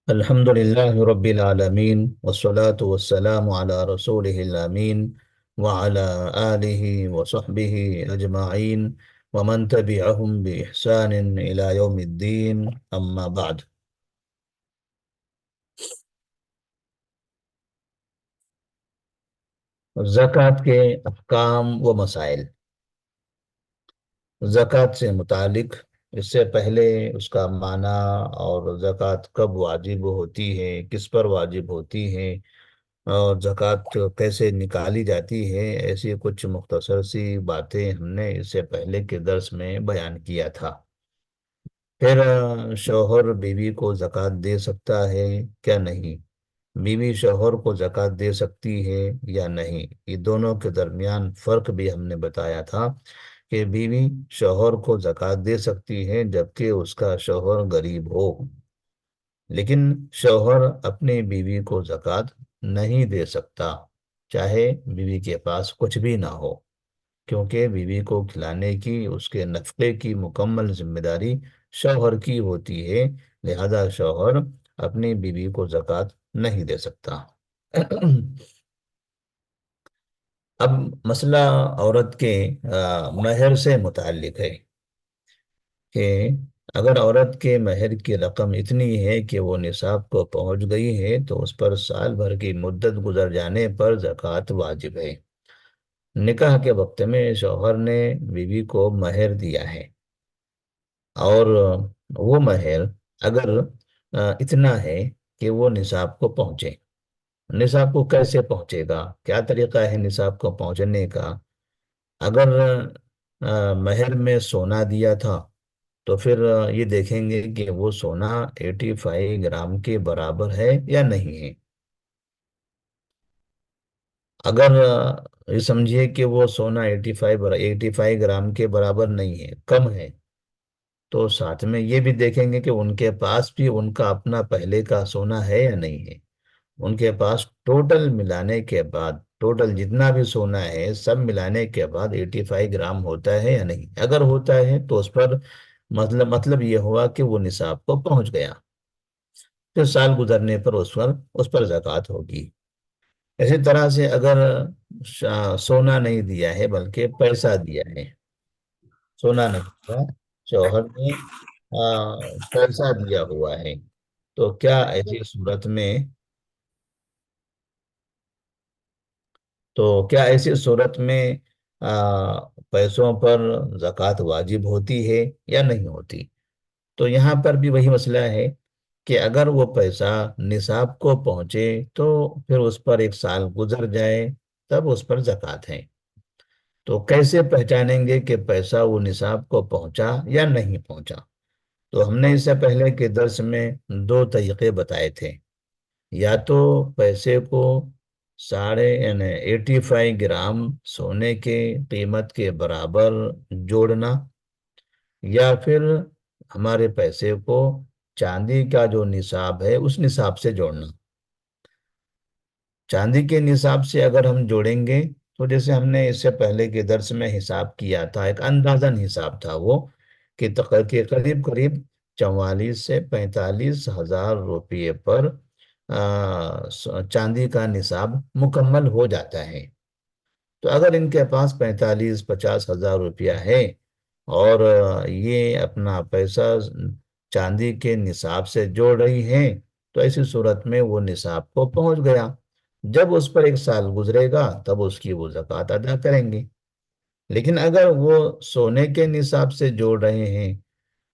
الحمد لله رب العالمين والصلاة والسلام على رسوله الأمين وعلى آله وصحبه أجمعين ومن تبعهم بإحسان إلى يوم الدين أما بعد. زکوٰۃ کے احکام و مسائل. زکوٰۃ سے متعلق اس سے پہلے اس کا معنی اور زکوٰۃ کب واجب ہوتی ہے، کس پر واجب ہوتی ہے، اور زکوٰۃ کیسے نکالی جاتی ہے، ایسی کچھ مختصر سی باتیں ہم نے اس سے پہلے کے درس میں بیان کیا تھا. پھر شوہر بیوی کو زکوٰۃ دے سکتا ہے کیا نہیں، بیوی شوہر کو زکوٰۃ دے سکتی ہے یا نہیں، یہ دونوں کے درمیان فرق بھی ہم نے بتایا تھا کہ بیوی شوہر کو زکوٰۃ دے سکتی ہے جبکہ اس کا شوہر غریب ہو، لیکن شوہر اپنی بیوی کو زکوٰۃ نہیں دے سکتا چاہے بیوی کے پاس کچھ بھی نہ ہو، کیونکہ بیوی کو کھلانے کی، اس کے نفقے کی مکمل ذمہ داری شوہر کی ہوتی ہے، لہذا شوہر اپنی بیوی کو زکوٰۃ نہیں دے سکتا. اب مسئلہ عورت کے مہر سے متعلق ہے کہ اگر عورت کے مہر کی رقم اتنی ہے کہ وہ نصاب کو پہنچ گئی ہے تو اس پر سال بھر کی مدت گزر جانے پر زکوٰۃ واجب ہے. نکاح کے وقت میں شوہر نے بیوی کو مہر دیا ہے اور وہ مہر اگر اتنا ہے کہ وہ نصاب کو پہنچے. نصاب کو کیسے پہنچے گا، کیا طریقہ ہے نصاب کو پہنچنے کا؟ اگر مہر میں سونا دیا تھا تو پھر یہ دیکھیں گے کہ وہ سونا 85 گرام کے برابر ہے یا نہیں ہے. اگر یہ سمجھیے کہ وہ سونا 85 گرام کے برابر نہیں ہے، کم ہے، تو ساتھ میں یہ بھی دیکھیں گے کہ ان کے پاس بھی ان کا اپنا پہلے کا سونا ہے یا نہیں ہے. ان کے پاس ٹوٹل ملانے کے بعد، ٹوٹل جتنا بھی سونا ہے سب ملانے کے بعد 85 گرام ہوتا ہے یا نہیں. اگر ہوتا ہے تو اس پر مطلب یہ ہوا کہ وہ نصاب کو پہنچ گیا، پھر سال گزرنے پر اس پر زکوٰۃ ہوگی. اسی طرح سے اگر سونا نہیں دیا ہے بلکہ پیسہ دیا ہے، سونا نہیں دیا، شوہر نے پیسہ دیا ہوا ہے، تو کیا ایسی صورت میں پیسوں پر زکوٰۃ واجب ہوتی ہے یا نہیں ہوتی؟ تو یہاں پر بھی وہی مسئلہ ہے کہ اگر وہ پیسہ نصاب کو پہنچے تو پھر اس پر ایک سال گزر جائے تب اس پر زکوٰۃ ہے. تو کیسے پہچانیں گے کہ پیسہ وہ نصاب کو پہنچا یا نہیں پہنچا؟ تو ہم نے اس سے پہلے کے درس میں دو طریقے بتائے تھے. یا تو پیسے کو 85 گرام سونے کے قیمت کے برابر جوڑنا، یا پھر ہمارے پیسے کو چاندی کا جو نصاب ہے اس نصاب سے جوڑنا. چاندی کے نصاب سے اگر ہم جوڑیں گے تو جیسے ہم نے اس سے پہلے کے درس میں حساب کیا تھا، ایک اندازن حساب تھا وہ کہ قریب قریب 44 سے 45 ہزار روپے پر چاندی کا نصاب مکمل ہو جاتا ہے. تو اگر ان کے پاس 45-50 ہزار روپیہ ہے اور یہ اپنا پیسہ چاندی کے نصاب سے جوڑ رہی ہیں تو ایسی صورت میں وہ نصاب کو پہنچ گیا. جب اس پر ایک سال گزرے گا تب اس کی وہ زکوٰۃ ادا کریں گے. لیکن اگر وہ سونے کے نصاب سے جوڑ رہے ہیں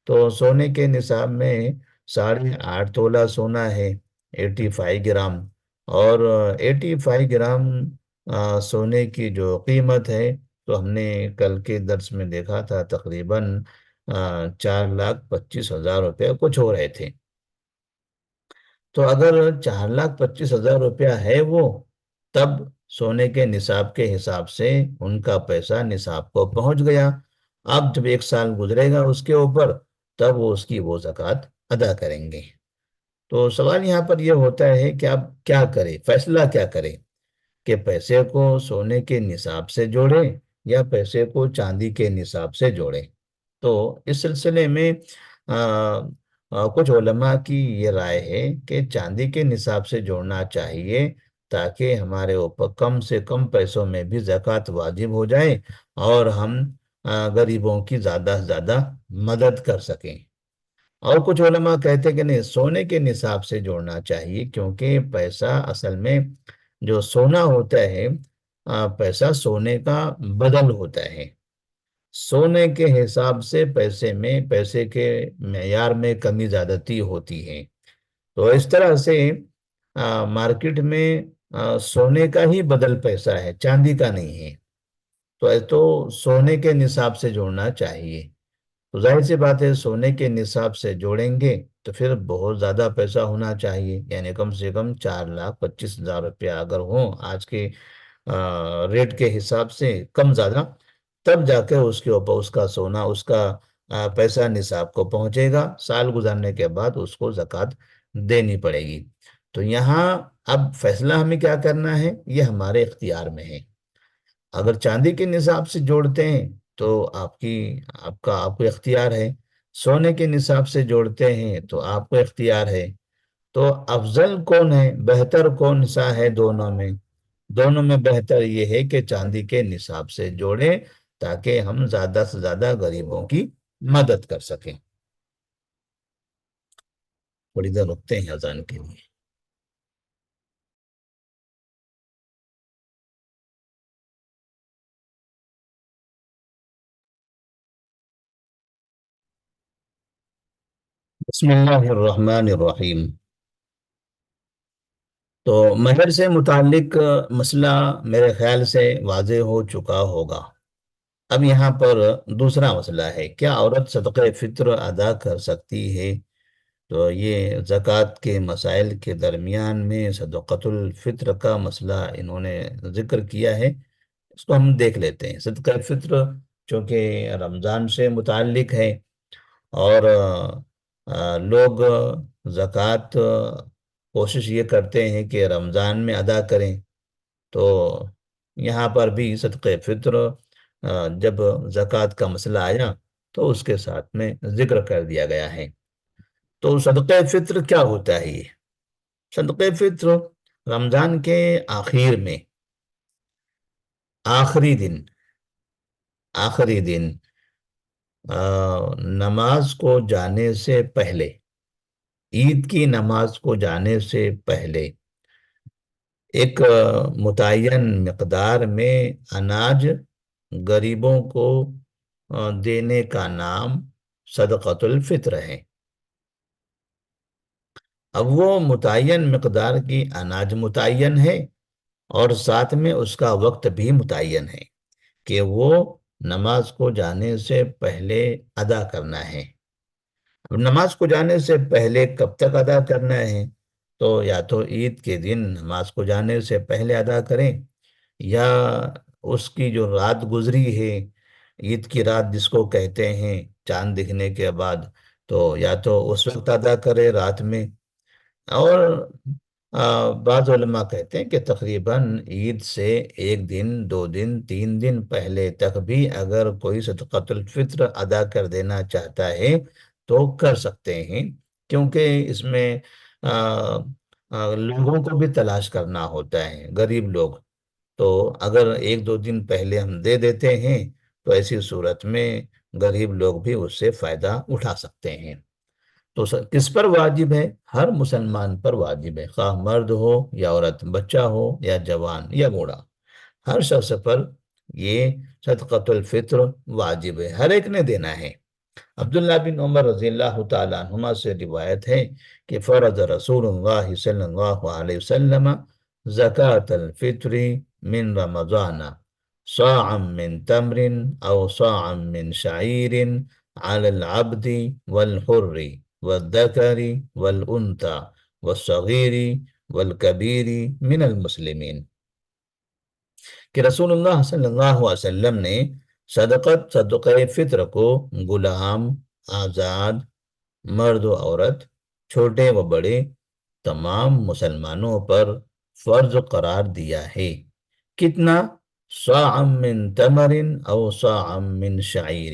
تو سونے کے نصاب میں 8.5 تولہ سونا ہے، 85 گرام، اور 85 گرام سونے کی جو قیمت ہے تو ہم نے کل کے درس میں دیکھا تھا تقریباً 4,25,000 روپے کچھ ہو رہے تھے. تو اگر 4,25,000 روپیہ ہے وہ، تب سونے کے نصاب کے حساب سے ان کا پیسہ نصاب کو پہنچ گیا. اب جب ایک سال گزرے گا اس کے اوپر تب وہ اس کی وہ زکوٰۃ ادا کریں گے. تو سوال یہاں پر یہ ہوتا ہے کہ اب کیا کرے، فیصلہ کیا کرے کہ پیسے کو سونے کے نصاب سے جوڑے یا پیسے کو چاندی کے نصاب سے جوڑے. تو اس سلسلے میں کچھ علماء کی یہ رائے ہے کہ چاندی کے نصاب سے جوڑنا چاہیے، تاکہ ہمارے اوپر کم سے کم پیسوں میں بھی زکوٰۃ واجب ہو جائے، اور ہم غریبوں کی زیادہ سے زیادہ مدد کر سکیں۔ اور کچھ علماء کہتے ہیں کہ نہیں، سونے کے نصاب سے جوڑنا چاہیے، کیونکہ پیسہ اصل میں جو سونا ہوتا ہے، پیسہ سونے کا بدل ہوتا ہے۔ سونے کے حساب سے پیسے کے معیار میں کمی زیادتی ہوتی ہے۔ تو اس طرح سے مارکیٹ میں سونے کا ہی بدل پیسہ ہے، چاندی کا نہیں ہے۔ تو سونے کے نصاب سے جوڑنا چاہیے۔ تو ظاہر سی بات ہے، سونے کے نصاب سے جوڑیں گے تو پھر بہت زیادہ پیسہ ہونا چاہیے، یعنی کم سے کم 4,25,000 روپیہ اگر ہوں آج کے ریٹ کے حساب سے، کم زیادہ، تب جا کے اس کے اوپر اس کا سونا، اس کا پیسہ نصاب کو پہنچے گا۔ سال گزارنے کے بعد اس کو زکوٰۃ دینی پڑے گی۔ تو یہاں اب فیصلہ ہمیں کیا کرنا ہے، یہ ہمارے اختیار میں ہے۔ اگر چاندی کے نصاب سے جوڑتے ہیں تو آپ کو اختیار ہے، سونے کے نصاب سے جوڑتے ہیں تو آپ کو اختیار ہے۔ تو افضل کون ہے، بہتر کون سا ہے دونوں میں بہتر یہ ہے کہ چاندی کے نصاب سے جوڑیں، تاکہ ہم زیادہ سے زیادہ غریبوں کی مدد کر سکیں۔ تھوڑی دیر رکتے ہیں اذان کے لیے۔ بسم اللہ الرحمن الرحیم۔ تو مہر سے متعلق مسئلہ میرے خیال سے واضح ہو چکا ہوگا۔ اب یہاں پر دوسرا مسئلہ ہے، کیا عورت صدقہ فطر ادا کر سکتی ہے؟ تو یہ زکوٰۃ کے مسائل کے درمیان میں صدقۃ الفطر کا مسئلہ انہوں نے ذکر کیا ہے، اس کو ہم دیکھ لیتے ہیں۔ صدقہ فطر چونکہ رمضان سے متعلق ہے، اور لوگ زکوٰۃ کوشش یہ کرتے ہیں کہ رمضان میں ادا کریں، تو یہاں پر بھی صدقہ فطر جب زکوٰۃ کا مسئلہ آیا تو اس کے ساتھ میں ذکر کر دیا گیا ہے۔ تو صدقہ فطر کیا ہوتا ہے؟ یہ صدقہ فطر رمضان کے آخر میں، آخری دن نماز کو جانے سے پہلے، عید کی نماز کو جانے سے پہلے، ایک متعین مقدار میں اناج غریبوں کو دینے کا نام صدقۃ الفطر ہے۔ اب وہ متعین مقدار کی اناج متعین ہے، اور ساتھ میں اس کا وقت بھی متعین ہے کہ وہ نماز کو جانے سے پہلے ادا کرنا ہے۔ اب نماز کو جانے سے پہلے کب تک ادا کرنا ہے؟ تو یا تو عید کے دن نماز کو جانے سے پہلے ادا کریں، یا اس کی جو رات گزری ہے، عید کی رات جس کو کہتے ہیں، چاند دکھنے کے بعد، تو یا تو اس وقت ادا کرے رات میں، اور بعض علماء کہتے ہیں کہ تقریباً عید سے 1 دن، 2 دن، 3 دن پہلے تک بھی اگر کوئی صدقۃ الفطر ادا کر دینا چاہتا ہے تو کر سکتے ہیں، کیونکہ اس میں لوگوں کو بھی تلاش کرنا ہوتا ہے، غریب لوگ۔ تو اگر 1-2 دن پہلے ہم دے دیتے ہیں تو ایسی صورت میں غریب لوگ بھی اس سے فائدہ اٹھا سکتے ہیں۔ تو کس پر واجب ہے؟ ہر مسلمان پر واجب ہے، خواہ مرد ہو یا عورت، بچہ ہو یا جوان یا بوڑھا، ہر شخص پر یہ صدقۃ الفطر واجب ہے، ہر ایک نے دینا ہے۔ عبداللہ بن عمر رضی اللہ تعالیٰ عنہما سے روایت ہے کہ فرض رسول اللہ صلی اللہ علیہ وسلم زکاة الفطر من رمضان صاعا من تمر او صاعا من شعیر على العبد والحر والذکر والانثى والصغیر والکبیر من المسلمین، کہ رسول اللہ صلی اللہ علیہ وسلم نے صدقہ فطر کو غلام، آزاد، مرد و عورت، چھوٹے و بڑے، تمام مسلمانوں پر فرض قرار دیا ہے۔ کتنا؟ صاع من تمر او صاع من شعیر،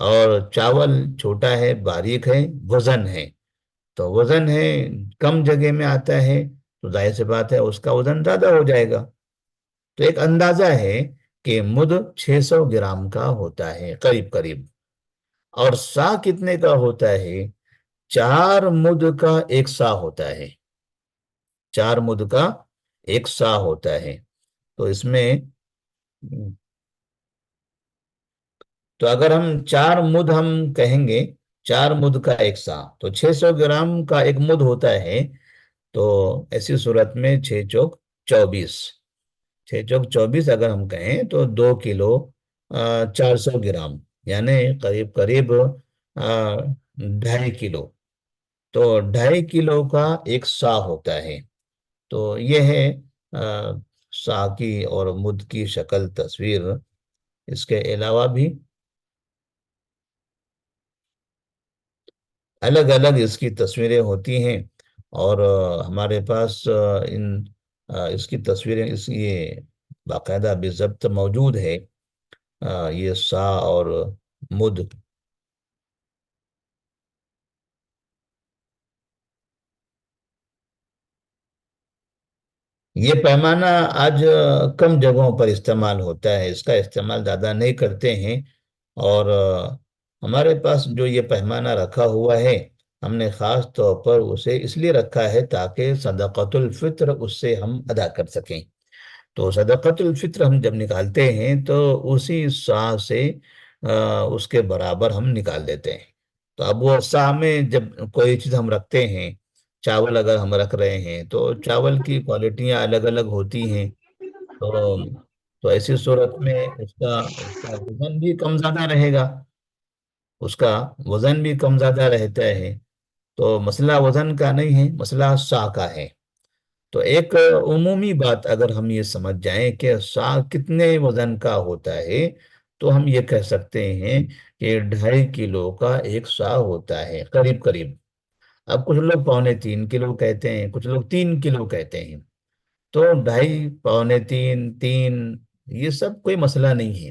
اور چاول چھوٹا ہے، باریک ہے، وزن ہے، تو وزن ہے، کم جگہ میں آتا ہے، تو ظاہر سی بات ہے اس کا وزن زیادہ ہو جائے گا۔ تو ایک اندازہ ہے کہ مد 600 گرام کا ہوتا ہے قریب قریب، اور سا کتنے کا ہوتا ہے؟ 4 مد کا ایک سا ہوتا ہے، 4 مد کا ایک سا ہوتا ہے۔ تو اس میں تو اگر ہم 4 مد ہم کہیں گے، 4 مد کا ایک سا، تو 600 گرام کا ایک مد ہوتا ہے، تو ایسی صورت میں 6 چوک 24، 6 چوک 24 اگر ہم کہیں تو 2 کلو 400 گرام، یعنی قریب قریب 2.5 کلو، تو 2.5 کلو کا ایک سا ہوتا ہے۔ تو یہ ہے آ، سا کی اور مد کی شکل تصویر۔ اس کے علاوہ بھی الگ الگ اس کی تصویریں ہوتی ہیں، اور ہمارے پاس اس کی تصویریں یہ باقاعدہ بضبط موجود ہے، یہ سا اور مد۔ یہ پیمانہ آج کم جگہوں پر استعمال ہوتا ہے، اس کا استعمال زیادہ نہیں کرتے ہیں، اور ہمارے پاس جو یہ پیمانہ رکھا ہوا ہے، ہم نے خاص طور پر اسے اس لیے رکھا ہے تاکہ صدقۃ الفطر اس سے ہم ادا کر سکیں۔ تو صدقۃ الفطر ہم جب نکالتے ہیں تو اسی سا سے اس کے برابر ہم نکال دیتے ہیں۔ تو اب وہ سا میں جب کوئی چیز ہم رکھتے ہیں، چاول اگر ہم رکھ رہے ہیں تو چاول کی کوالٹیاں الگ الگ ہوتی ہیں، تو تو ایسی صورت میں اس کا وزن بھی کم زیادہ رہے گا، اس کا وزن بھی کم زیادہ رہتا ہے۔ تو مسئلہ وزن کا نہیں ہے، مسئلہ سا کا ہے۔ تو ایک عمومی بات اگر ہم یہ سمجھ جائیں کہ سا کتنے وزن کا ہوتا ہے، تو ہم یہ کہہ سکتے ہیں کہ 2.5 کلو کا ایک سا ہوتا ہے قریب قریب۔ اب کچھ لوگ 2.75 کلو کہتے ہیں، کچھ لوگ 3 کلو کہتے ہیں، تو 2.5 2.75 3، یہ سب کوئی مسئلہ نہیں ہے،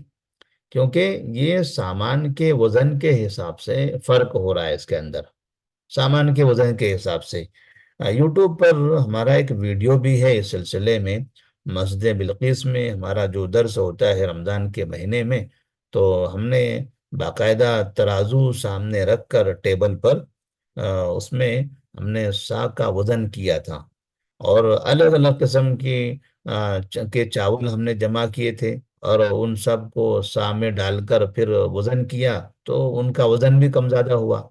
کیونکہ یہ سامان کے وزن کے حساب سے فرق ہو رہا ہے اس کے اندر، سامان کے وزن کے حساب سے۔ یوٹیوب پر ہمارا ایک ویڈیو بھی ہے اس سلسلے میں، مسجد بلقیس میں ہمارا جو درس ہوتا ہے رمضان کے مہینے میں، تو ہم نے باقاعدہ ترازو سامنے رکھ کر ٹیبل پر اس میں ہم نے سا کا وزن کیا تھا، اور الگ الگ قسم کے چاول ہم نے جمع کیے تھے، اور ان سب کو سا میں ڈال کر پھر وزن کیا، تو ان کا وزن بھی کم زیادہ ہوا۔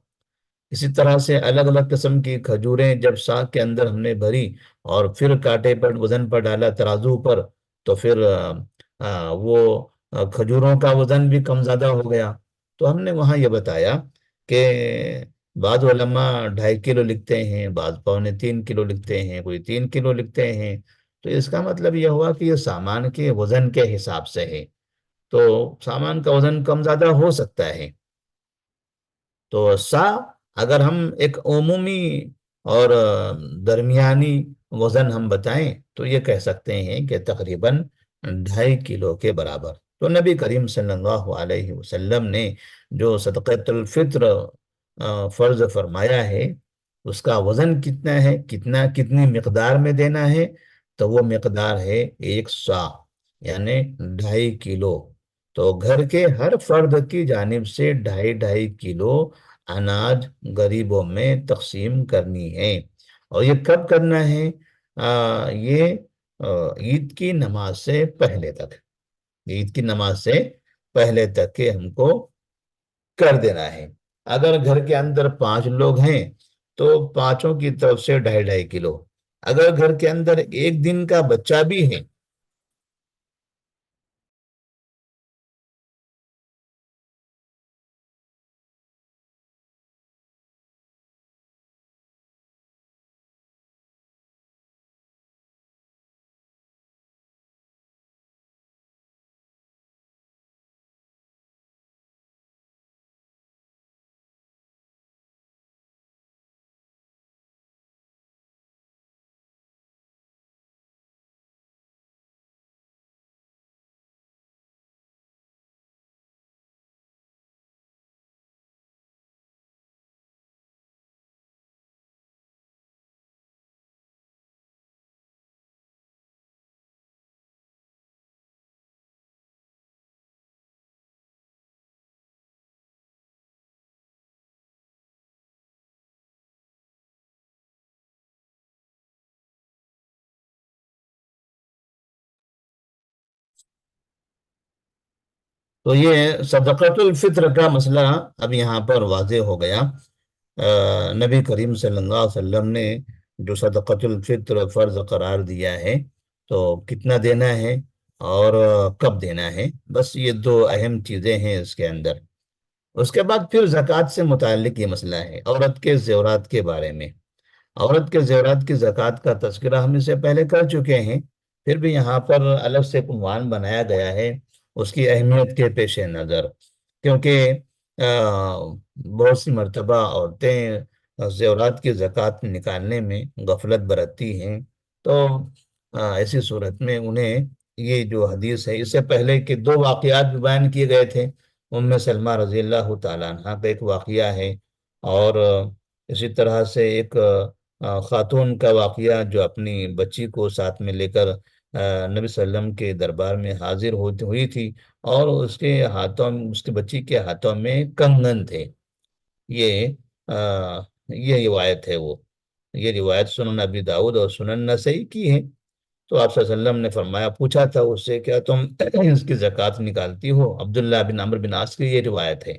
اسی طرح سے الگ الگ قسم کی کھجوریں جب ساگ کے اندر ہم نے بھری اور پھر کانٹے پر وزن پر ڈالا ترازو پر، تو پھر وہ کھجوروں کا وزن بھی کم زیادہ ہو گیا۔ تو ہم نے وہاں یہ بتایا کہ بعض علماء 2.5 کلو لکھتے ہیں، بعض 3.25 کلو لکھتے ہیں، کوئی 3 کلو لکھتے ہیں، تو اس کا مطلب یہ ہوا کہ یہ سامان کے وزن کے حساب سے ہے، تو سامان کا وزن کم زیادہ ہو سکتا ہے۔ تو سا اگر ہم ایک عمومی اور درمیانی وزن ہم بتائیں تو یہ کہہ سکتے ہیں کہ تقریباً 2.5 کلو کے برابر۔ تو نبی کریم صلی اللہ علیہ وسلم نے جو صدقۃ الفطر فرض فرمایا ہے، اس کا وزن کتنا ہے، کتنی مقدار میں دینا ہے؟ تو وہ مقدار ہے ایک سا، یعنی 2.5 کلو۔ تو گھر کے ہر فرد کی جانب سے 2.5 2.5 کلو اناج غریبوں میں تقسیم کرنی ہے۔ اور یہ کب کرنا ہے؟ یہ عید کی نماز سے پہلے تک، عید کی نماز سے پہلے تک کے ہم کو کر دینا ہے۔ اگر گھر کے اندر 5 لوگ ہیں تو پانچوں کی طرف سے 2.5 2.5 کلو۔ اگر گھر کے اندر ایک دن کا بچہ بھی ہے تو یہ صدقۃ الفطر کا مسئلہ اب یہاں پر واضح ہو گیا۔ نبی کریم صلی اللہ علیہ وسلم نے جو صدقۃ الفطر فرض قرار دیا ہے، تو کتنا دینا ہے اور کب دینا ہے، بس یہ دو اہم چیزیں ہیں اس کے اندر۔ اس کے بعد پھر زکوٰۃ سے متعلق یہ مسئلہ ہے عورت کے زیورات کے بارے میں۔ عورت کے زیورات کی زکوٰۃ کا تذکرہ ہم اس سے پہلے کر چکے ہیں، پھر بھی یہاں پر الگ سے ایک عنوان بنایا گیا ہے اس کی اہمیت کے پیش نظر، کیونکہ بہت سی مرتبہ عورتیں زیورات کی زکوٰۃ نکالنے میں غفلت برتتی ہیں، تو ایسی صورت میں انہیں یہ جو حدیث ہے، اس سے پہلے کے دو واقعات بھی بیان کیے گئے تھے۔ سلمہ رضی اللہ تعالیٰ عنہ کا ایک واقعہ ہے، اور اسی طرح سے ایک خاتون کا واقعہ جو اپنی بچی کو ساتھ میں لے کر نبی صلی اللہ علیہ وسلم کے دربار میں حاضر ہوئی تھی، اور اس کے ہاتھوں، اس کی بچی کے ہاتھوں میں کنگن تھے۔ یہ یہ روایت ہے، یہ روایت سنن ابی داؤد اور سنن نسائی کی ہے۔ تو آپ صلی اللہ علیہ وسلم نے فرمایا، پوچھا تھا اس سے، کیا تم اس کی زکوٰۃ نکالتی ہو؟ عبداللہ بن عمرو بن عاص کی یہ روایت ہے،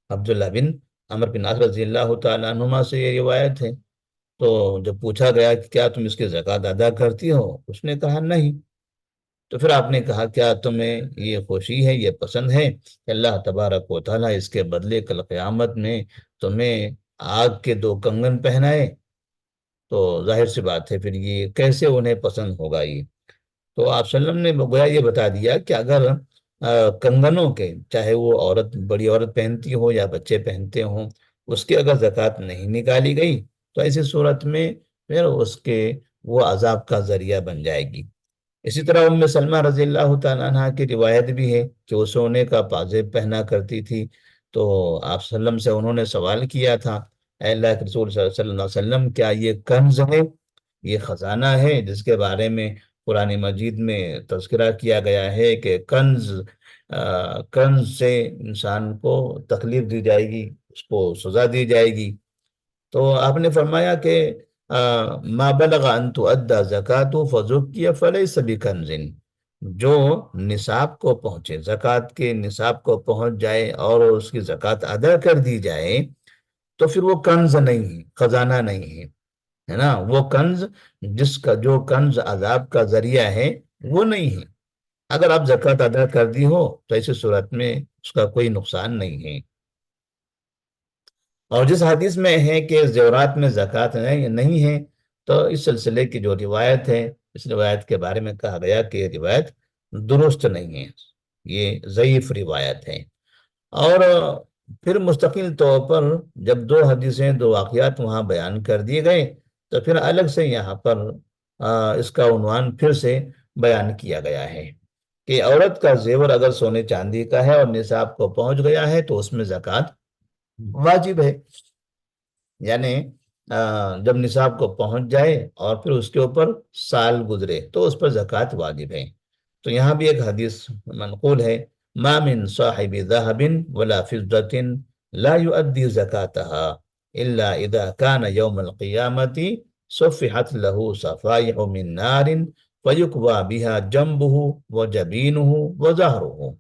عبداللہ بن عمرو بن عاص رضی اللہ تعالیٰ عنہما سے یہ روایت ہے۔ تو جب پوچھا گیا کہ کیا تم اس کی زکوٰۃ ادا کرتی ہو، اس نے کہا نہیں۔ تو پھر آپ نے کہا، کیا تمہیں یہ خوشی ہے، یہ پسند ہے کہ اللہ تبارک و تعالیٰ اس کے بدلے کل قیامت میں تمہیں آگ کے دو کنگن پہنائے؟ تو ظاہر سی بات ہے، پھر یہ کیسے انہیں پسند ہوگا یہ؟ تو آپ صلی اللہ علیہ وسلم نے گویا یہ بتا دیا کہ اگر کنگنوں کے، چاہے وہ عورت، بڑی عورت پہنتی ہو یا بچے پہنتے ہوں، اس کی اگر زکوٰۃ نہیں نکالی گئی تو ایسی صورت میں پھر اس کے وہ عذاب کا ذریعہ بن جائے گی۔ اسی طرح سلمہ رضی اللہ تعالیٰ عنہ کی روایت بھی ہے کہ وہ سونے کا پاجیب پہنا کرتی تھی۔ تو آپ صلی اللہ علیہ وسلم سے انہوں نے سوال کیا تھا، اے اللہ کے رسول صلی اللہ علیہ وسلم، کیا یہ کنز ہے، یہ خزانہ ہے جس کے بارے میں قرآن مجید میں تذکرہ کیا گیا ہے کہ کنز سے انسان کو تکلیف دی جائے گی، اس کو سزا دی جائے گی؟ تو آپ نے فرمایا کہ ما بلغ ان تؤدى زکوٰۃ فزکی فلیس بکنز، جو نصاب کو پہنچے، زکوٰۃ کے نصاب کو پہنچ جائے اور اس کی زکوٰۃ ادا کر دی جائے، تو پھر وہ کنز نہیں ہے، خزانہ نہیں ہے، ہے نا؟ وہ کنز، جو کنز عذاب کا ذریعہ ہے، وہ نہیں ہے۔ اگر آپ زکوٰۃ ادا کر دی ہو تو ایسی صورت میں اس کا کوئی نقصان نہیں ہے۔ اور جس حدیث میں ہے کہ زیورات میں زکوٰۃ نہیں ہے، تو اس سلسلے کی جو روایت ہے، اس روایت کے بارے میں کہا گیا کہ یہ روایت درست نہیں ہے، یہ ضعیف روایت ہے۔ اور پھر مستقل طور پر جب دو حدیثیں، دو واقعات وہاں بیان کر دیے گئے، تو پھر الگ سے یہاں پر اس کا عنوان پھر سے بیان کیا گیا ہے کہ عورت کا زیور اگر سونے چاندی کا ہے اور نصاب کو پہنچ گیا ہے تو اس میں زکوٰۃ واجب ہے۔ یعنی جب نصاب کو پہنچ جائے اور پھر اس کے اوپر سال گزرے تو اس پر زکوٰۃ واجب ہے۔ تو یہاں بھی ایک حدیث منقول ہے، ما من صاحب ذهب ولا فضة لا يؤدي زكاتها الا اذا كان يوم القيامة صفحت له صفائح من نار فيكوى بها جنبه وجبينه وظهره۔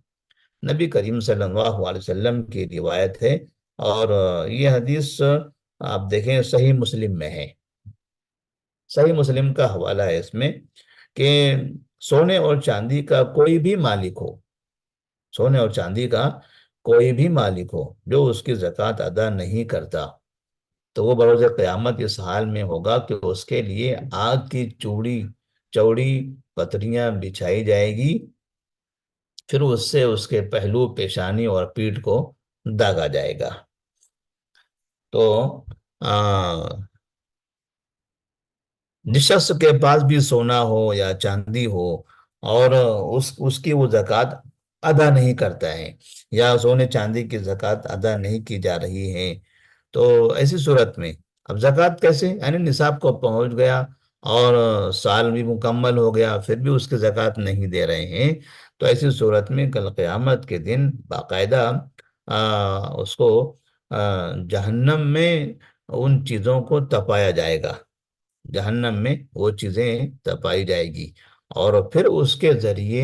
نبی کریم صلی اللہ علیہ وسلم کی روایت ہے، اور یہ حدیث آپ دیکھیں صحیح مسلم میں ہے، صحیح مسلم کا حوالہ ہے اس میں، کہ سونے اور چاندی کا کوئی بھی مالک ہو، سونے اور چاندی کا کوئی بھی مالک ہو جو اس کی زکوٰۃ ادا نہیں کرتا، تو وہ بروز قیامت اس حال میں ہوگا کہ اس کے لیے آگ کی چوڑی پتریاں بچھائی جائے گی، پھر اس سے اس کے پہلو، پیشانی اور پیٹھ کو داغا جائے گا۔ تو جس شخص کے پاس بھی سونا ہو یا چاندی ہو اور اس کی وہ زکوٰۃ ادا نہیں کرتا ہے، یا سونے چاندی کی زکوٰۃ ادا نہیں کی جا رہی ہے، تو ایسی صورت میں اب زکوٰۃ کیسے؟ یعنی نصاب کو پہنچ گیا اور سال بھی مکمل ہو گیا، پھر بھی اس کی زکوٰۃ نہیں دے رہے ہیں، تو ایسی صورت میں کل قیامت کے دن باقاعدہ اس کو جہنم میں ان چیزوں کو تپایا جائے گا، جہنم میں وہ چیزیں تپائی جائے گی، اور پھر اس کے ذریعے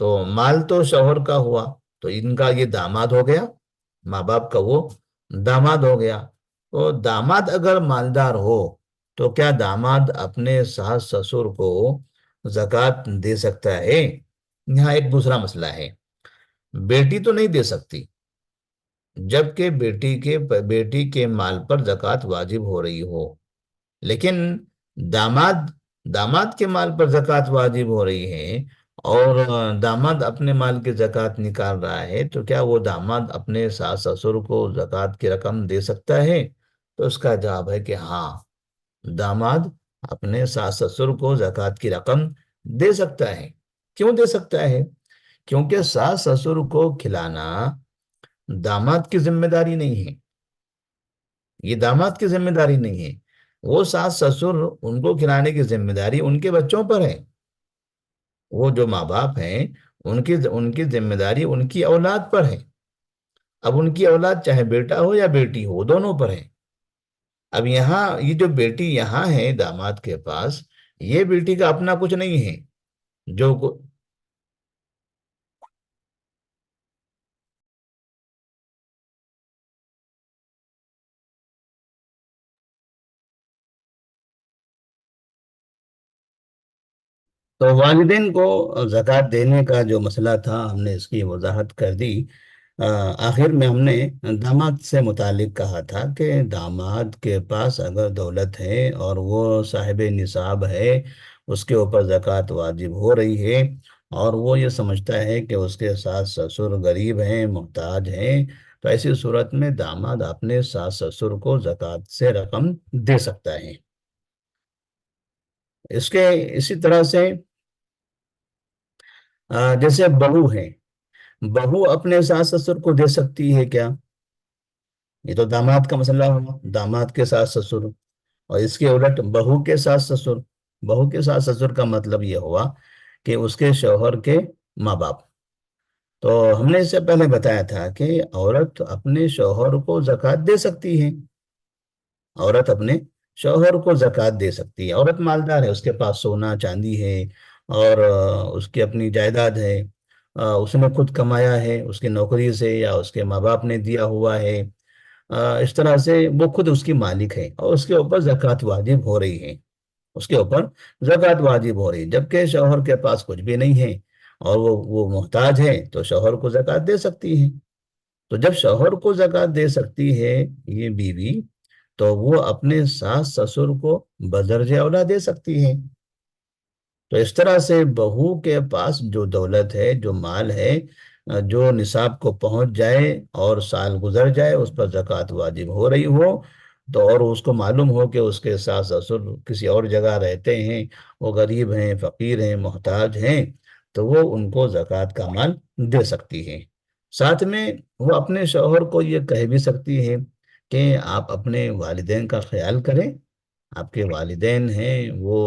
تو مال تو شوہر کا ہوا، تو ان کا یہ داماد ہو گیا، ماں باپ کا وہ داماد ہو گیا۔ تو داماد اگر مالدار ہو تو کیا داماد اپنے ساس سسر کو زکوٰۃ دے سکتا ہے؟ یہاں ایک دوسرا مسئلہ ہے۔ بیٹی تو نہیں دے سکتی، جبکہ بیٹی کے مال پر زکوٰۃ واجب ہو رہی ہو، لیکن داماد داماد کے مال پر زکوٰۃ واجب ہو رہی ہے، اور داماد اپنے مال کی زکوٰۃ نکال رہا ہے، تو کیا وہ داماد اپنے ساس سسر کو زکوٰۃ کی رقم دے سکتا ہے؟ تو اس کا جواب ہے کہ ہاں، داماد اپنے ساس سسر کو زکوٰۃ کی رقم دے سکتا ہے۔ کیوں دے سکتا ہے؟ کیونکہ ساس سسر کو کھلانا داماد کی ذمہ داری نہیں ہے، یہ داماد کی ذمہ داری نہیں ہے۔ وہ ساس سسر ان کو کھلانے کی ذمہ داری ان کے بچوں پر ہے۔ وہ جو ماں باپ ہیں، ان کی ذمہ داری ان کی اولاد پر ہے۔ اب ان کی اولاد چاہے بیٹا ہو یا بیٹی ہو، دونوں پر ہے۔ اب یہاں یہ جو بیٹی یہاں ہے داماد کے پاس، یہ بیٹی کا اپنا کچھ نہیں ہے۔ جو تو والدین کو زکوٰۃ دینے کا جو مسئلہ تھا، ہم نے اس کی وضاحت کر دی۔ آخر میں ہم نے داماد سے متعلق کہا تھا کہ داماد کے پاس اگر دولت ہے اور وہ صاحب نصاب ہے، اس کے اوپر زکوٰۃ واجب ہو رہی ہے، اور وہ یہ سمجھتا ہے کہ اس کے ساس سسر غریب ہیں، محتاج ہیں، تو ایسی صورت میں داماد اپنے ساس سسر کو زکوٰۃ سے رقم دے سکتا ہے۔ اس کے اسی طرح سے جیسے بہو ہے، بہو اپنے ساس سسر کو دے سکتی ہے کیا؟ یہ تو داماد کا مسئلہ ہوا، داماد کے ساس سسر، اور اس کے الٹ بہو کے ساس سسر۔ بہو کے ساس سسر کا مطلب یہ ہوا کہ اس کے شوہر کے ماں باپ۔ تو ہم نے اس سے پہلے بتایا تھا کہ عورت اپنے شوہر کو زکوٰۃ دے سکتی ہے، عورت اپنے شوہر کو زکوٰۃ دے سکتی ہے۔ عورت مالدار ہے، اس کے پاس سونا چاندی ہے، اور اس کی اپنی جائیداد ہے، اس نے خود کمایا ہے، اس کی نوکری سے یا اس کے ماں باپ نے دیا ہوا ہے، اس طرح سے وہ خود اس کی مالک ہے، اور اس کے اوپر زکوٰۃ واجب ہو رہی ہے، اس کے اوپر زکوٰۃ واجب ہو رہی ہے، جبکہ شوہر کے پاس کچھ بھی نہیں ہے اور وہ محتاج ہے، تو شوہر کو زکوٰۃ دے سکتی ہے۔ تو جب شوہر کو زکوٰۃ دے سکتی ہے یہ بیوی، تو وہ اپنے ساس سسر کو بدرجہ اولا دے سکتی ہے۔ تو اس طرح سے بہو کے پاس جو دولت ہے، جو مال ہے، جو نصاب کو پہنچ جائے اور سال گزر جائے، اس پر زکوٰۃ واجب ہو رہی ہو، تو اور اس کو معلوم ہو کہ اس کے ساس سسر کسی اور جگہ رہتے ہیں، وہ غریب ہیں، فقیر ہیں، محتاج ہیں، تو وہ ان کو زکوٰۃ کا مال دے سکتی ہے۔ ساتھ میں وہ اپنے شوہر کو یہ کہہ بھی سکتی ہے کہ آپ اپنے والدین کا خیال کریں، آپ کے والدین ہیں وہ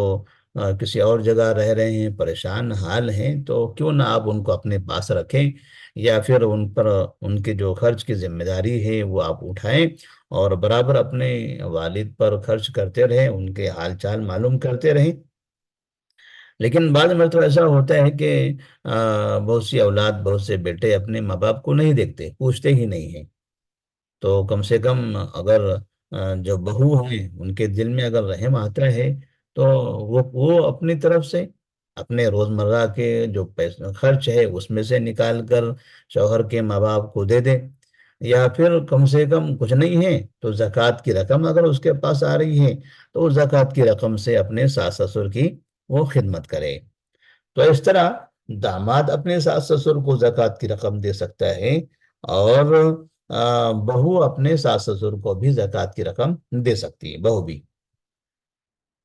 کسی اور جگہ رہ رہے ہیں، پریشان حال ہیں، تو کیوں نہ آپ ان کو اپنے پاس رکھیں، یا پھر ان پر ان کے جو خرچ کی ذمہ داری ہے وہ آپ اٹھائیں، اور برابر اپنے والد پر خرچ کرتے رہیں، ان کے حال چال معلوم کرتے رہیں۔ لیکن بعض مرتبہ ایسا ہوتا ہے کہ بہت سی اولاد، بہت سے بیٹے اپنے ماں باپ کو نہیں دیکھتے، پوچھتے ہی نہیں ہیں۔ تو کم سے کم اگر جو بہو ہیں ان کے دل میں اگر رحم آتا ہے، تو وہ اپنی طرف سے اپنے روزمرہ کے جو پیسہ خرچ ہے اس میں سے نکال کر شوہر کے ماں باپ کو دے دے، یا پھر کم سے کم کچھ نہیں ہے تو زکوٰۃ کی رقم اگر اس کے پاس آ رہی ہے تو اس زکوٰۃ کی رقم سے اپنے ساس سسر کی وہ خدمت کرے۔ تو اس طرح داماد اپنے ساس سسر کو زکوٰۃ کی رقم دے سکتا ہے، اور بہو اپنے ساس سسر کو بھی زکوٰۃ کی رقم دے سکتی ہے، بہو بھی۔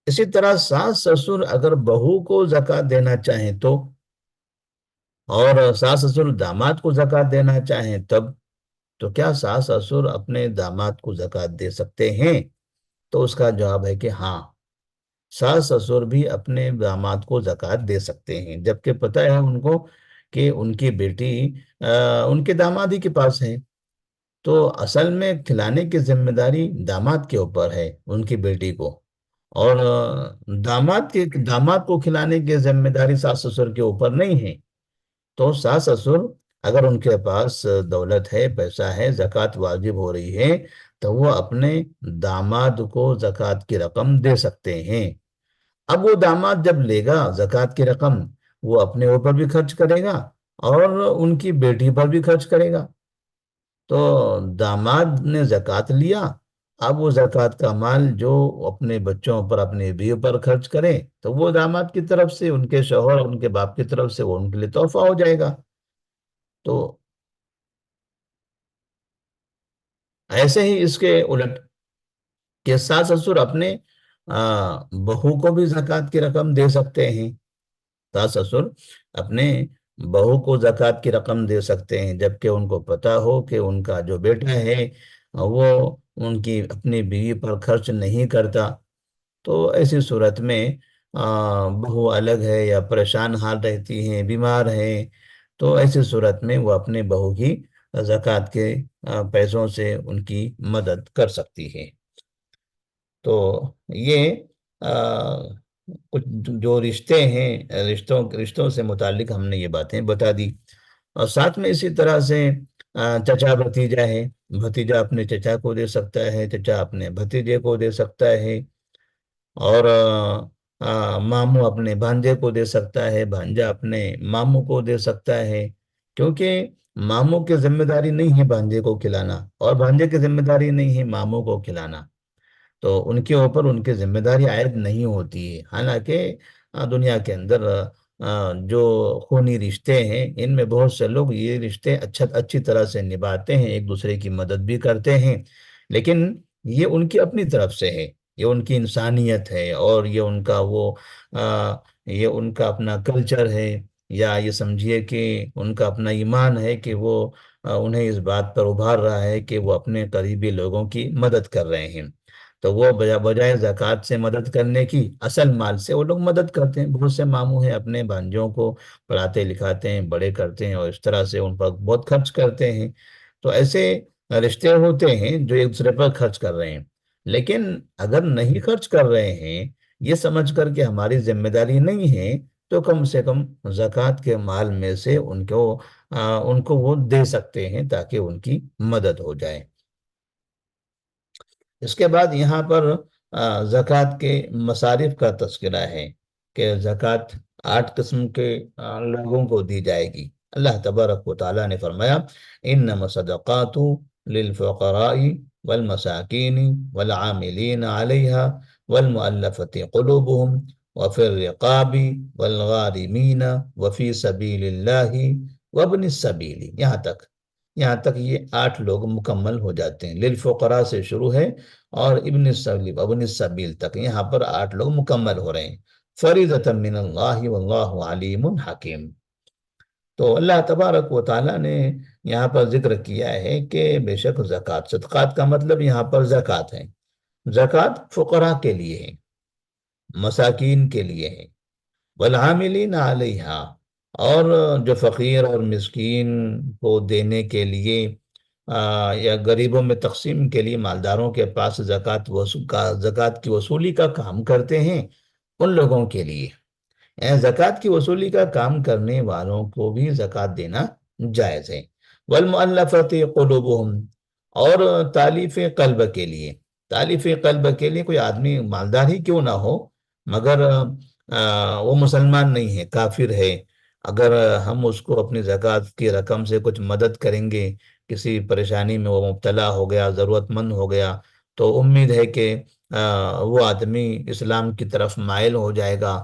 اسی طرح ساس سسر اگر بہو کو زکوٰۃ دینا چاہیں اور ساس سسر داماد کو زکوٰۃ دینا چاہیں تب، تو کیا ساس سسر اپنے داماد کو زکوٰۃ دے سکتے ہیں؟ تو اس کا جواب ہے کہ ہاں، ساس سسر بھی اپنے داماد کو زکوٰۃ دے سکتے ہیں، جبکہ پتہ ہے ان کو کہ ان کی بیٹی ان کے داماد ہی کے پاس ہے، تو اصل میں کھلانے کی ذمہ داری داماد کے اوپر ہے، ان کی بیٹی کو، اور داماد کو کھلانے کی ذمہ داری ساس سسر کے اوپر نہیں ہے۔ تو ساس سسر اگر ان کے پاس دولت ہے، پیسہ ہے، زکوٰۃ واجب ہو رہی ہے، تو وہ اپنے داماد کو زکوٰۃ کی رقم دے سکتے ہیں۔ اب وہ داماد جب لے گا زکوٰۃ کی رقم، وہ اپنے اوپر بھی خرچ کرے گا اور ان کی بیٹی پر بھی خرچ کرے گا۔ تو داماد نے زکوٰۃ لیا، اب وہ زکوٰۃ کا مال جو اپنے بچوں پر، اپنے بیوی پر خرچ کرے، تو وہ داماد کی طرف سے، ان کے شوہر، ان کے باپ کی طرف سے وہ ان کے لیے تحفہ ہو جائے گا۔ تو ایسے ہی اس کے الٹ کہ ساس سسر اپنے بہو کو بھی زکوٰۃ کی رقم دے سکتے ہیں۔ ساس سسر اپنے بہو کو زکوٰۃ کی رقم دے سکتے ہیں، جبکہ ان کو پتا ہو کہ ان کا جو بیٹا ہے وہ ان کی اپنی بیوی پر خرچ نہیں کرتا۔ تو ایسی صورت میں بہو الگ ہے یا پریشان حال رہتی ہیں، بیمار ہیں، تو ایسی صورت میں وہ اپنے بہو کی زکوٰۃ کے پیسوں سے ان کی مدد کر سکتی ہے۔ تو یہ کچھ جو رشتے ہیں، رشتوں سے متعلق ہم نے یہ باتیں بتا دی۔ اور ساتھ میں اسی طرح سے چچا بھتیجا ہے، بھتیجا اپنے چچا کو دے سکتا ہے، چچا اپنے بھتیجے کو دے سکتا ہے، اور ماموں اپنے بھانجے کو دے سکتا ہے، بھانجا اپنے ماموں کو دے سکتا ہے، کیونکہ ماموں کی ذمہ داری نہیں ہے بھانجے کو کھلانا، اور بھانجے کی ذمہ داری نہیں ہے ماموں کو کھلانا، تو ان کے اوپر ان کی ذمہ داری عائد نہیں ہوتی ہے۔ حالانکہ دنیا کے اندر جو خونی رشتے ہیں، ان میں بہت سے لوگ یہ رشتے اچھی طرح سے نبھاتے ہیں، ایک دوسرے کی مدد بھی کرتے ہیں، لیکن یہ ان کی اپنی طرف سے ہے، یہ ان کی انسانیت ہے، اور یہ ان کا یہ ان کا اپنا کلچر ہے، یا یہ سمجھیے کہ ان کا اپنا ایمان ہے کہ وہ انہیں اس بات پر ابھار رہا ہے کہ وہ اپنے قریبی لوگوں کی مدد کر رہے ہیں، تو وہ بجائے زکوٰۃ سے مدد کرنے کی اصل مال سے وہ لوگ مدد کرتے ہیں۔ بہت سے ماموں ہیں اپنے بھانجوں کو پڑھاتے لکھاتے ہیں، بڑے کرتے ہیں، اور اس طرح سے ان پر بہت خرچ کرتے ہیں۔ تو ایسے رشتے ہوتے ہیں جو ایک دوسرے پر خرچ کر رہے ہیں، لیکن اگر نہیں خرچ کر رہے ہیں، یہ سمجھ کر کہ ہماری ذمہ داری نہیں ہے، تو کم سے کم زکوٰۃ کے مال میں سے ان کو وہ دے سکتے ہیں تاکہ ان کی مدد ہو جائے۔ اس کے بعد یہاں پر زکوٰۃ کے مصارف کا تذکرہ ہے کہ زکوٰۃ 8 قسم کے لوگوں کو دی جائے گی۔ اللہ تبارک و تعالیٰ نے فرمایا، انما الصدقات للفقراء والمساکین والعاملین علیہا والمؤلفۃ قلوبهم وفی الرقاب والغارمین وفی سبیل اللہ وابن السبیل، یہاں تک یہ 8 لوگ مکمل ہو جاتے ہیں۔ للفقراء سے شروع ہے اور ابن السبیل تک، یہاں پر 8 لوگ مکمل ہو رہے ہیں۔ فریضۃ من اللہ واللہ علیم حکیم۔ تو اللہ تبارک و تعالیٰ نے یہاں پر ذکر کیا ہے کہ بے شک زکوٰۃ، صدقات کا مطلب یہاں پر زکوٰۃ ہے۔ زکوٰۃ فقراء کے لیے ہے، مساکین کے لیے ہے، والعاملین علیہا، اور جو فقیر اور مسکین کو دینے کے لیے یا غریبوں میں تقسیم کے لیے مالداروں کے پاس زکوٰۃ کی وصولی کا کام کرتے ہیں، ان لوگوں کے لیے زکوٰۃ کی وصولی کا کام کرنے والوں کو بھی زکوٰۃ دینا جائز ہے۔ والمؤلفۃ قلوبہم، اور تالیف قلب کے لیے کوئی آدمی مالدار ہی کیوں نہ ہو، مگر وہ مسلمان نہیں ہے، کافر ہے، اگر ہم اس کو اپنی زکوٰۃ کی رقم سے کچھ مدد کریں گے، کسی پریشانی میں وہ مبتلا ہو گیا، ضرورت مند ہو گیا، تو امید ہے کہ وہ آدمی اسلام کی طرف مائل ہو جائے گا،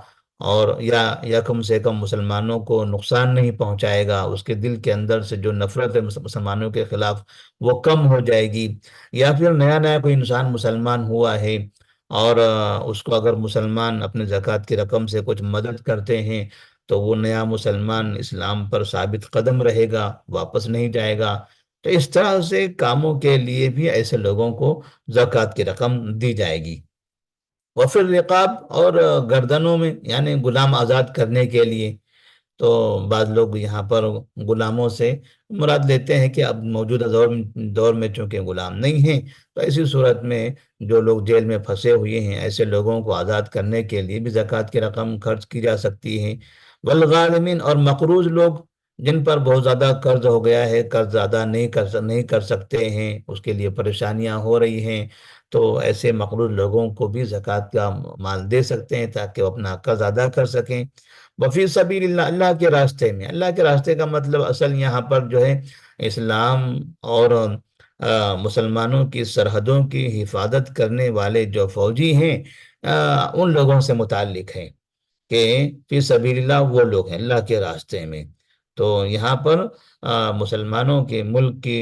اور یا کم سے کم مسلمانوں کو نقصان نہیں پہنچائے گا، اس کے دل کے اندر سے جو نفرت ہے مسلمانوں کے خلاف وہ کم ہو جائے گی۔ یا پھر نیا نیا کوئی انسان مسلمان ہوا ہے، اور اس کو اگر مسلمان اپنے زکوٰۃ کی رقم سے کچھ مدد کرتے ہیں، تو وہ نیا مسلمان اسلام پر ثابت قدم رہے گا، واپس نہیں جائے گا۔ تو اس طرح سے کاموں کے لیے بھی ایسے لوگوں کو زکوٰۃ کی رقم دی جائے گی۔ وفی الرقاب، اور گردنوں میں، یعنی غلام آزاد کرنے کے لیے، تو بعض لوگ یہاں پر غلاموں سے مراد لیتے ہیں کہ اب موجودہ دور میں چونکہ غلام نہیں ہیں، تو ایسی صورت میں جو لوگ جیل میں پھنسے ہوئے ہیں، ایسے لوگوں کو آزاد کرنے کے لیے بھی زکوٰۃ کی رقم خرچ کی جا سکتی ہے۔ والغارمین، اور مقروض لوگ، جن پر بہت زیادہ قرض ہو گیا ہے، قرض ادا نہیں کر سکتے ہیں، اس کے لیے پریشانیاں ہو رہی ہیں، تو ایسے مقروض لوگوں کو بھی زکوٰۃ کا مال دے سکتے ہیں تاکہ وہ اپنا قرض ادا کر سکیں۔ وفی سبیل اللہ، اللہ کے راستے میں، اللہ کے راستے کا مطلب اصل یہاں پر جو ہے اسلام اور مسلمانوں کی سرحدوں کی حفاظت کرنے والے جو فوجی ہیں، ان لوگوں سے متعلق ہیں کہ فی سبیل اللہ وہ لوگ ہیں اللہ کے راستے میں۔ تو یہاں پر مسلمانوں کے ملک کی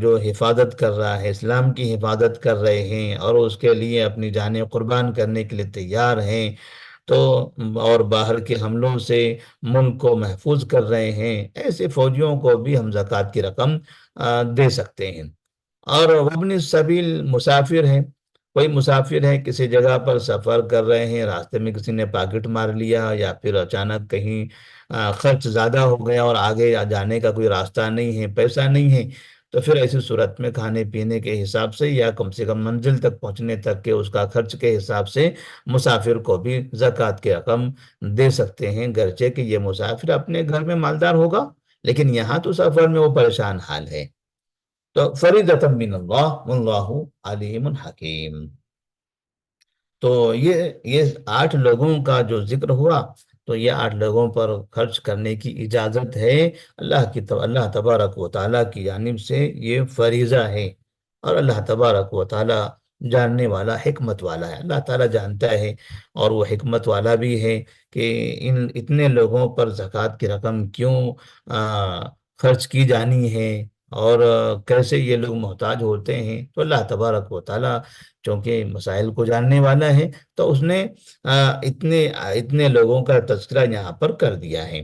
جو حفاظت کر رہا ہے، اسلام کی حفاظت کر رہے ہیں اور اس کے لیے اپنی جانیں قربان کرنے کے لیے تیار ہیں، تو اور باہر کے حملوں سے ملک کو محفوظ کر رہے ہیں، ایسے فوجیوں کو بھی ہم زکوٰۃ کی رقم دے سکتے ہیں۔ اور وابن سبیل مسافر ہیں، کوئی مسافر ہے کسی جگہ پر سفر کر رہے ہیں، راستے میں کسی نے پاکٹ مار لیا یا پھر اچانک کہیں خرچ زیادہ ہو گیا اور آگے جانے کا کوئی راستہ نہیں ہے، پیسہ نہیں ہے، تو پھر ایسی صورت میں کھانے پینے کے حساب سے یا کم سے کم منزل تک پہنچنے تک کے اس کا خرچ کے حساب سے مسافر کو بھی زکوٰۃ کی رقم دے سکتے ہیں، گرچہ کہ یہ مسافر اپنے گھر میں مالدار ہوگا لیکن یہاں تو سفر میں وہ پریشان حال ہے۔ تو فریضۃ من اللہ واللہ علیم حکیم۔ تو یہ 8 لوگوں کا جو ذکر ہوا، تو یہ 8 لوگوں پر خرچ کرنے کی اجازت ہے، اللہ تبارک و تعالیٰ کی جانب سے یہ فریضہ ہے، اور اللہ تبارک و تعالیٰ جاننے والا، حکمت والا ہے، اللہ تعالیٰ جانتا ہے، اور وہ حکمت والا بھی ہے کہ اتنے لوگوں پر زکوٰۃ کی رقم کیوں خرچ کی جانی ہے، اور کیسے یہ لوگ محتاج ہوتے ہیں۔ تو اللہ تبارک و تعالیٰ چونکہ مسائل کو جاننے والا ہے، تو اس نے اتنے لوگوں کا تذکرہ یہاں پر کر دیا ہے۔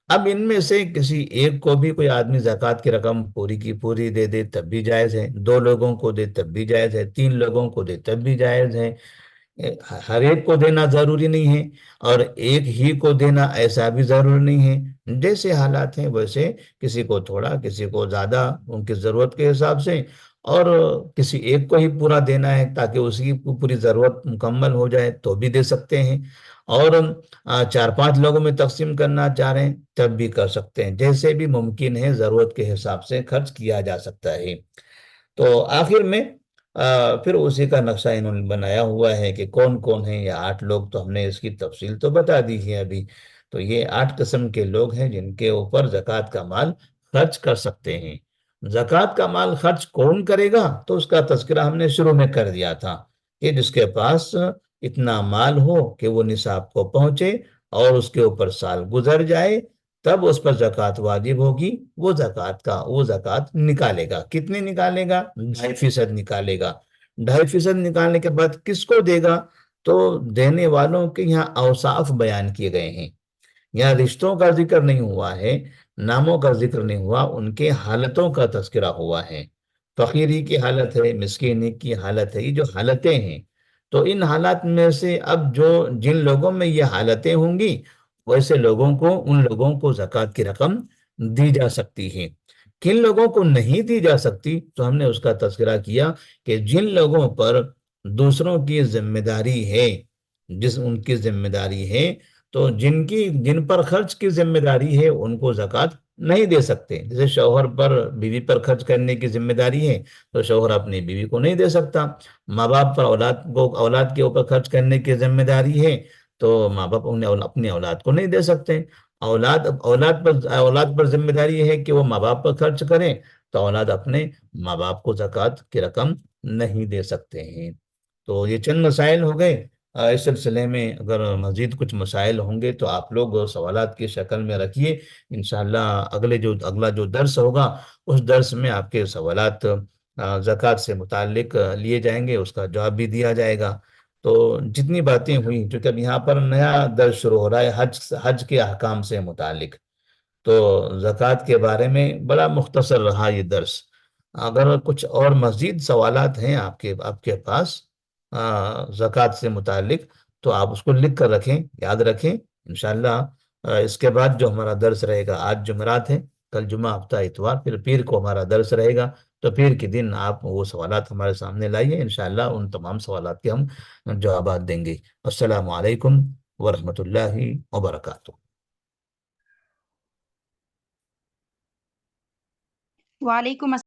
اب ان میں سے کسی ایک کو بھی کوئی آدمی زکوٰۃ کی رقم پوری کی پوری دے دے تب بھی جائز ہے، 2 لوگوں کو دے تب بھی جائز ہے، 3 لوگوں کو دے تب بھی جائز ہے، ہر ایک کو دینا ضروری نہیں ہے، اور ایک ہی کو دینا ایسا بھی ضروری نہیں ہے، جیسے حالات ہیں ویسے کسی کو تھوڑا، کسی کو زیادہ، ان کی ضرورت کے حساب سے، اور کسی ایک کو ہی پورا دینا ہے تاکہ اس کی پوری ضرورت مکمل ہو جائے تو بھی دے سکتے ہیں، اور 4-5 لوگوں میں تقسیم کرنا چاہ رہے ہیں تب بھی کر سکتے ہیں، جیسے بھی ممکن ہے ضرورت کے حساب سے خرچ کیا جا سکتا ہے۔ تو آخر میں پھر اسی کا نقشہ انہوں نے بنایا ہوا ہے کہ کون کون ہیں یہ 8 لوگ، تو ہم نے اس کی تفصیل تو بتا دی ہے ابھی۔ تو یہ 8 قسم کے لوگ ہیں جن کے اوپر زکوٰۃ کا مال خرچ کر سکتے ہیں۔ زکوٰۃ کا مال خرچ کون کرے گا، تو اس کا تذکرہ ہم نے شروع میں کر دیا تھا کہ جس کے پاس اتنا مال ہو کہ وہ نصاب کو پہنچے اور اس کے اوپر سال گزر جائے، تب اس پر زکوٰۃ واجب ہوگی، وہ زکوٰۃ نکالے گا۔ کتنی نکالے گا؟ 2.5% نکالے گا۔ 2.5% نکالنے کے بعد کس کو دے گا؟ تو دینے والوں کے یہاں اوصاف بیان کیے گئے ہیں، یہاں رشتوں کا ذکر نہیں ہوا ہے، ناموں کا ذکر نہیں ہوا، ان کے حالتوں کا تذکرہ ہوا ہے۔ فقیری کی حالت ہے، مسکینی کی حالت ہے، یہ جو حالتیں ہیں، تو ان حالات میں سے اب جن لوگوں میں یہ حالتیں ہوں گی، ویسے ان لوگوں کو زکوٰۃ کی رقم دی جا سکتی ہے۔ کن لوگوں کو نہیں دی جا سکتی، تو ہم نے اس کا تذکرہ کیا کہ جن لوگوں پر دوسروں کی ذمہ داری ہے، ان کی ذمہ داری ہے، تو جن پر خرچ کی ذمہ داری ہے ان کو زکوٰۃ نہیں دے سکتے۔ جیسے شوہر پر بیوی پر خرچ کرنے کی ذمہ داری ہے تو شوہر اپنی بیوی کو نہیں دے سکتا، ماں باپ پر اولاد کے اوپر خرچ کرنے کی ذمہ داری ہے تو ماں باپ انہیں اپنی اولاد کو نہیں دے سکتے۔ اولاد پر ذمہ داری ہے کہ وہ ماں باپ پر خرچ کریں، تو اولاد اپنے ماں باپ کو زکوٰۃ کی رقم نہیں دے سکتے ہیں۔ تو یہ چند مسائل ہو گئے۔ اس سلسلے میں اگر مزید کچھ مسائل ہوں گے تو آپ لوگ سوالات کی شکل میں رکھیے، انشاءاللہ اگلا جو درس ہوگا اس درس میں آپ کے سوالات زکوٰۃ سے متعلق لیے جائیں گے، اس کا جواب بھی دیا جائے گا۔ تو جتنی باتیں ہوئی، چونکہ اب یہاں پر نیا درس شروع ہو رہا ہے حج کے احکام سے متعلق، تو زکوٰۃ کے بارے میں بڑا مختصر رہا یہ درس۔ اگر کچھ اور مزید سوالات ہیں آپ کے پاس زکوٰۃ سے متعلق، تو آپ اس کو لکھ کر رکھیں، یاد رکھیں۔ انشاءاللہ اس کے بعد جو ہمارا درس رہے گا، آج جمعرات ہے، کل جمعہ، ہفتہ اتوار، پھر پیر کو ہمارا درس رہے گا، تو پیر کے دن آپ وہ سوالات ہمارے سامنے لائیے، انشاءاللہ ان تمام سوالات کے ہم جوابات دیں گے۔ السلام علیکم ورحمۃ اللہ وبرکاتہ۔ وعلیکم